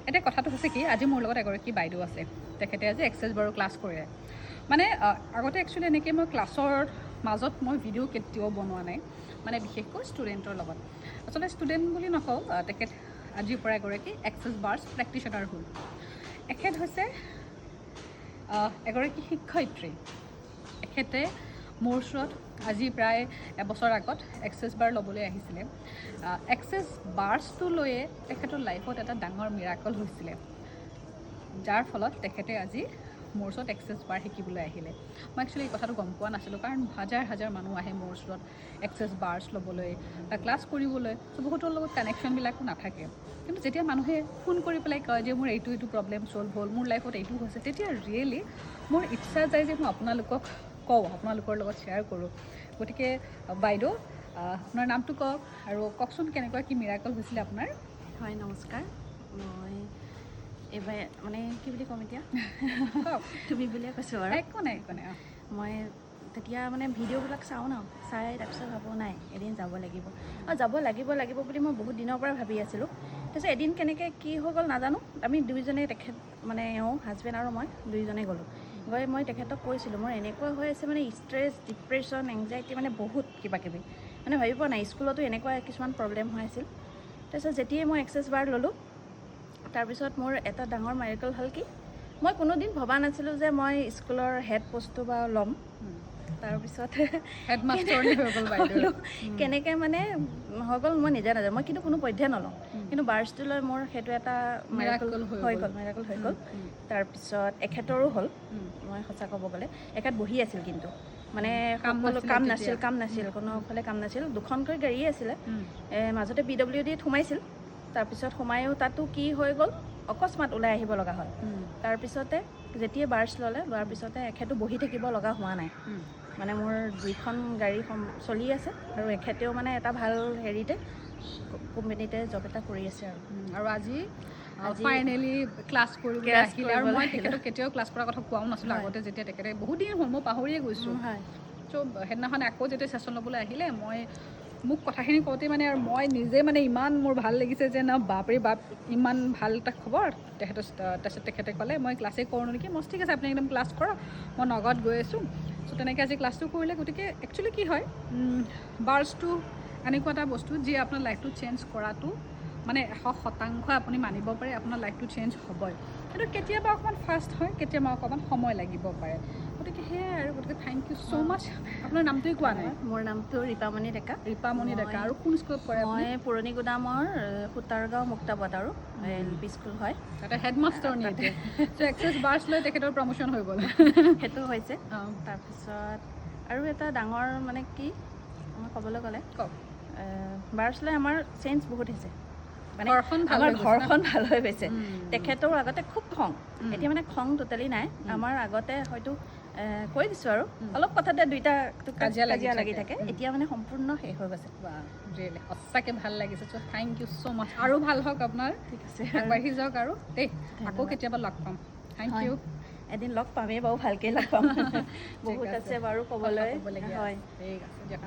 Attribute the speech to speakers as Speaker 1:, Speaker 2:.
Speaker 1: এতিয়া কথাটো হৈছে কি আজি মোৰ লগত এগৰাকী বাইদেউ আছে তেখেতে আজি এক্সেছ বাৰো ক্লাছ কৰিলে মানে আগতে একচুৱেলি এনেকৈ মই ক্লাছৰ মাজত মই ভিডিঅ' কেতিয়াও বনোৱা নাই মানে বিশেষকৈ ষ্টুডেণ্টৰ লগত আচলতে ষ্টুডেণ্ট বুলি নকওঁ তেখেত আজিৰ পৰা এগৰাকী এক্সেছ বাৰ্ছ প্ৰেক্টিশ্যনাৰ হ'ল এখেত হৈছে এগৰাকী শিক্ষয়িত্ৰী এখেতে মোৰ ওচৰত আজি প্ৰায় এবছৰ আগত এক্সেছ বাৰ ল'বলৈ আহিছিলে এক্সেছ বাৰ্ছটো লৈয়ে তেখেতৰ লাইফত এটা ডাঙৰ মিৰাকল হৈছিলে যাৰ ফলত তেখেতে আজি মোৰ ওচৰত এক্সেছ বাৰ শিকিবলৈ আহিলে মই একচুৱেলি এই কথাটো গম পোৱা নাছিলোঁ কাৰণ হাজাৰ হাজাৰ মানুহ আহে মোৰ ওচৰত এক্সেছ বাৰ্ছ ল'বলৈ বা ক্লাছ কৰিবলৈ চ' বহুতৰ লগত কানেকশ্যনবিলাকো নাথাকে কিন্তু যেতিয়া মানুহে ফোন কৰি পেলাই কয় যে মোৰ এইটো প্ৰব্লেম ছ'ল্ভ হ'ল মোৰ লাইফত এইটো হৈছে তেতিয়া ৰিয়েলি মোৰ ইচ্ছা যায় যে মই আপোনালোকক কওঁ আপোনালোকৰ লগত শ্বেয়াৰ কৰোঁ গতিকে বাইদেউ আপোনাৰ নামটো কওক আৰু কওকচোন কেনেকুৱা কি মিৰাকল হৈছিলে আপোনাৰ
Speaker 2: হয় নমস্কাৰ মই এইবাৰ মানে কি বুলি ক'ম এতিয়া তুমি বুলিয়ে কৈছোঁ আৰু
Speaker 1: একো নাই
Speaker 2: মই তেতিয়া মানে ভিডিঅ'বিলাক চাওঁ ন চাই তাৰপিছত ভাবোঁ নাই এদিন যাব লাগিব আৰু যাব লাগিব বুলি মই বহুত দিনৰ পৰা ভাবি আছিলোঁ তাৰপিছত এদিন কেনেকৈ কি হৈ গ'ল নাজানো আমি দুইজনে তেখেত মানে এওঁ হাজবেণ্ড আৰু মই দুইজনে গ'লোঁ গৈ মই তেখেতক কৈছিলোঁ মোৰ এনেকুৱা হৈ আছে মানে ষ্ট্ৰেছ ডিপ্ৰেশ্যন এংজাইটি মানে বহুত কিবাকিবি মানে ভাবি পোৱা নাই স্কুলতো এনেকুৱা কিছুমান প্ৰব্লেম হৈ আছিল তাৰপিছত যেতিয়াই মই এক্সেছ বাৰ ল'লোঁ তাৰপিছত মোৰ এটা ডাঙৰ মিৰাকল হ'ল কি মই কোনোদিন ভবা নাছিলোঁ যে মই স্কুলৰ হেড পষ্টটো বা ল'ম তাৰপিছত
Speaker 1: হেডমাষ্টাৰনি হৈ গ'ল বাইদেউ
Speaker 2: কেনেকৈ মানে হৈ গ'ল মই নিজে নাজানো মই কিন্তু কোনো পধ্যে নলওঁ কিন্তু বাৰ্ছটো লৈ মোৰ সেইটো এটা মিৰাকল হৈ গ'ল তাৰপিছত এখেতৰো হ'ল মই সঁচা ক'ব গ'লে এখেত বহি আছিল কিন্তু মানে সকলো কাম নাছিল কোনোফালে কাম নাছিল দুখনকৈ গাড়ী আছিলে মাজতে PWDত সোমাইছিল তাৰপিছত সোমায়ো তাতো কি হৈ গ'ল অকস্মাত ওলাই আহিব লগা হ'ল তাৰপিছতে যেতিয়া বাৰ্ছ লোৱাৰ পিছতে এখেতো বহি থাকিব লগা হোৱা নাই মানে মোৰ দুইখন গাড়ী চলি আছে আৰু এখেতেও মানে এটা ভাল হেৰিতে কোম্পানীতে জব এটা কৰি আছে
Speaker 1: আৰু আজি ফাইনেলি ক্লাছ কৰিবলৈ আহিলে আৰু মই তেখেতক কেতিয়াও ক্লাছ কৰাৰ কথা কোৱাও নাছিলোঁ আগতে যেতিয়া তেখেতে বহুত দিন হ'ল মই পাহৰিয়ে গৈছোঁ চ' সেইদিনাখন আকৌ যেতিয়া ছেশ্যন ল'বলৈ আহিলে মই মোক কথাখিনি কওঁতে মানে আৰু মই নিজে মানে ইমান মোৰ ভাল লাগিছে যে না বাপৰে বাপ ইমান ভাল এটা খবৰ তাৰপিছত তেখেতে ক'লে মই ক্লাছেই কৰোঁ নেকি মই ঠিক আছে আপুনি একদম ক্লাছ কৰক মই নগাঁৱত গৈ আছোঁ চ' তেনেকৈ আজি ক্লাছটো কৰিলে গতিকে একচুৱেলি কি হয় বাৰ্ছটো এনেকুৱা এটা বস্তু যিয়ে আপোনাৰ লাইফটো চেঞ্জ কৰাটো মানে 100% আপুনি মানিব পাৰে আপোনাৰ লাইফটো চেঞ্জ হ'বই কিন্তু কেতিয়াবা অকণমান ফাষ্ট হয় কেতিয়াবা অকণমান সময় লাগিব পাৰে গতিকে সেয়াই আৰু গতিকে থেংক ইউ ছ' মাছ আপোনাৰ নামটোৱে কোৱা নাই
Speaker 2: মোৰ নামটো ৰীপামণি ডেকা
Speaker 1: আৰু কোন স্কুলত পঢ়ে
Speaker 2: মই পুৰণি গুদামৰ সুতাৰগাঁও মুক্তাবাদ আৰু LP স্কুল হয়
Speaker 1: তাতে হেডমাষ্টাৰনি চ' এক্সেছ বাৰ্ছ লৈ তেখেতৰ প্ৰমোশ্যন হৈ গ'ল
Speaker 2: সেইটো হৈছে তাৰপিছত আৰু এটা ডাঙৰ মানে কি মই ক'বলৈ গ'লে
Speaker 1: কওক
Speaker 2: বাৰ্ছ লৈ আমাৰ চেঞ্জ বহুত হৈছে মানে
Speaker 1: আমাৰ
Speaker 2: ঘৰখন ভাল হৈ গৈছে তেখেতৰ আগতে খুব খং এতিয়া মানে খং টোটেলি নাই আমাৰ আগতে হয়তো কৈ দিছোঁ আৰু অলপ কথাতে দুইটা কাজিয়া লাগি থাকে এতিয়া মানে সম্পূৰ্ণ শেষ হৈ গৈছে
Speaker 1: ৰিয়েলি সঁচাকৈ ভাল লাগিছে চ' থেংক ইউ ছ' মাছ আৰু ভাল হওক আপোনাৰ
Speaker 2: ঠিক আছে
Speaker 1: আগবাঢ়ি যাওক আৰু দেই আকৌ কেতিয়াবা লগ পাম থেংক ইউ
Speaker 2: এদিন লগ পামেই বাৰু ভালকৈ লগ পাম বহুত আছে বাৰু ক'বলৈ
Speaker 1: হয় ঠিক আছে দিয়ক